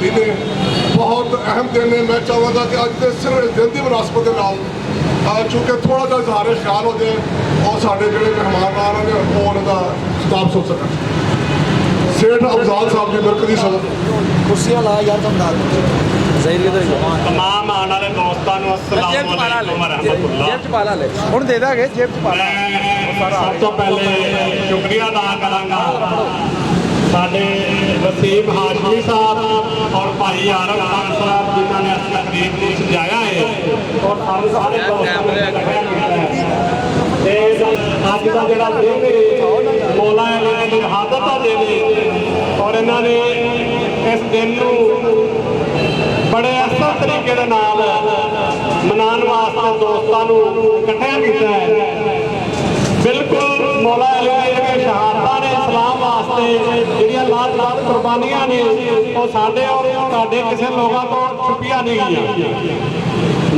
शहीदी ने बहुत अहम दिन है। मैं चाहूँगा कि अज के सिर्फ इस दिन की मुनासबत के नाल चूँकि थोड़ा सा इजहार ख्याल हो जाए और साढ़े जो मेहमान आ रहे हैं वो उनका खिताब सुन सकन। सेठ अफजाल साहब की बरकती सदर कुर्सियाँ ला यार तुम तमाम आने वाले दोस्तों को अस्सलाम वालेकुम रहमतुल्लाह। ਹੁਣ ਦੇ ਦਾਂਗੇ ਜੇਬ ਚ ਪਾ ਲਾ। सब तो पहले शुक्रिया अदा करांगा साडे वसीम हाशमी साहब और भाई आरम खान साहब जिन्होंने इस तकरीब को सजाया है और सारे सारे दोस्तों ने इकट्ठा किया है। अज का जोड़ा दिन है मौला अली की शहादत का दिन है और इन्होंने इस दिन को बड़े असल तरीके के नाल मनाने वास्ते दोस्तों को इकट्ठा किया है। बिल्कुल मौला अली की शहादत ने इस्लाम वास्ते जिहड़ियां लाख कुर्बानियां ने वो साडे और तुहाडे किसी लोगों को छुपिया नहीं गई।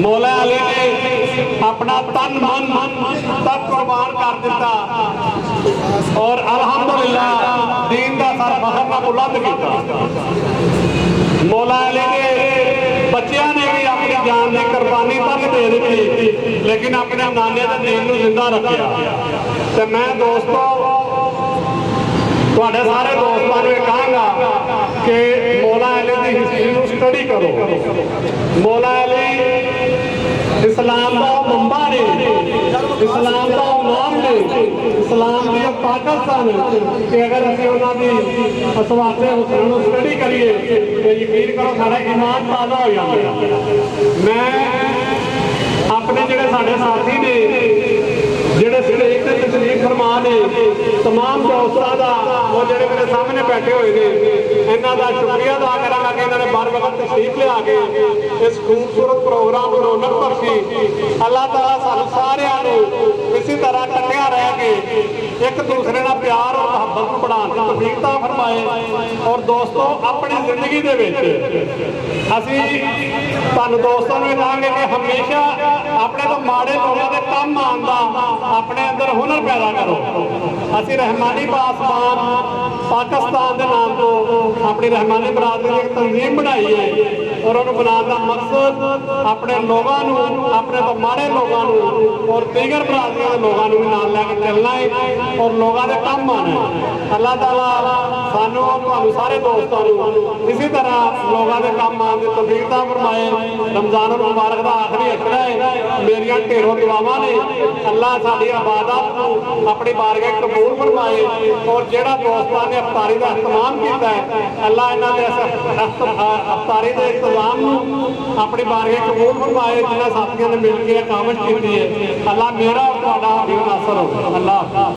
मौला अली ने अपना तन मन तक कुर्बान कर दिता और अल्हम्दुलिल्लाह दीन का सर फखर नाल बुलंद किया। मौला अली ने बच्चों ने भी अपनी जान की कुर्बानी तक दे दी लेकिन अपने नाने के दीन को जिंदा रखा। तो मैं दोस्तों तुहाडे सारे दोस्तों को कहांगा कि मौला अली की हिस्ट्री को स्टडी करो। मौला अली इस्लाम का मंबा ने, इस्लाम का इमाम ने, इस्लाम की पाकिस्तान कि अगर असीं उन्होंने असवाते हुसैन को स्टडी करिए तो यकीन करो सारा ईमान ताज़ा हो जाएगा। मैं अपने जोड़े साढ़े साथी ने जोड़े स्टेज से तशरीफ फरमा ने तमाम दोस्तों का वो जोड़े मेरे सामने बैठे हुए हैं इन्हों का शुक्रिया अदा करांगा कि इन्होंने बार वक्त तशरीफ लिया के इस खूबसूरत प्रोग्राम को रौनक बख्शी। अल्लाह ताला सानू सारिਆਂ ਨੂੰ इसी तरह कट्ठिया रह के एक दूसरे का प्यार और मुहब्बत को बढ़ाने की तौफीक अता फरमाए। और दोस्तों अपनी जिंदगी दे विच असीं तुहानू दोस्तों ने कहांगे कि हमेशा अपने तो माड़े लोगों के काम आउण दा अपने अंदर हुनर पैदा करो। असीं रहमानी पासबान पाकिस्तान के नाम तो अपनी रहमानी बरादरी की तंजीम बनाई है और उन्होंने बनाने का मकसद अपने लोगों को अपने तो माड़े लोगों को और दीगर बरादरी के लोगों को भी नाल लैके चलना है और लोगों के काम आना है। अल्लाह ताला सानू और सारे दोस्तों को इसी तरह लोगों के काम आने की तौफीक अता फरमाए। रमजान मुबारक का आखिरी अशरा है। मेरिया ढेरों दुआवां ने अल्लाह साडी इबादत को अपनी बारगाह कबूल फरमाए और जिहड़ा दोस्तां ने अफ्तारी का एहतमाम किया है अल्लाह इन्हां दे अफ्तारी के इंतजाम अपनी बारगाह कबूल फरमाए। जिन्हां साथियों ने मिल के कामश की है अल्लाह मेरा और तुहाडा भी नासर हो। अल्लाह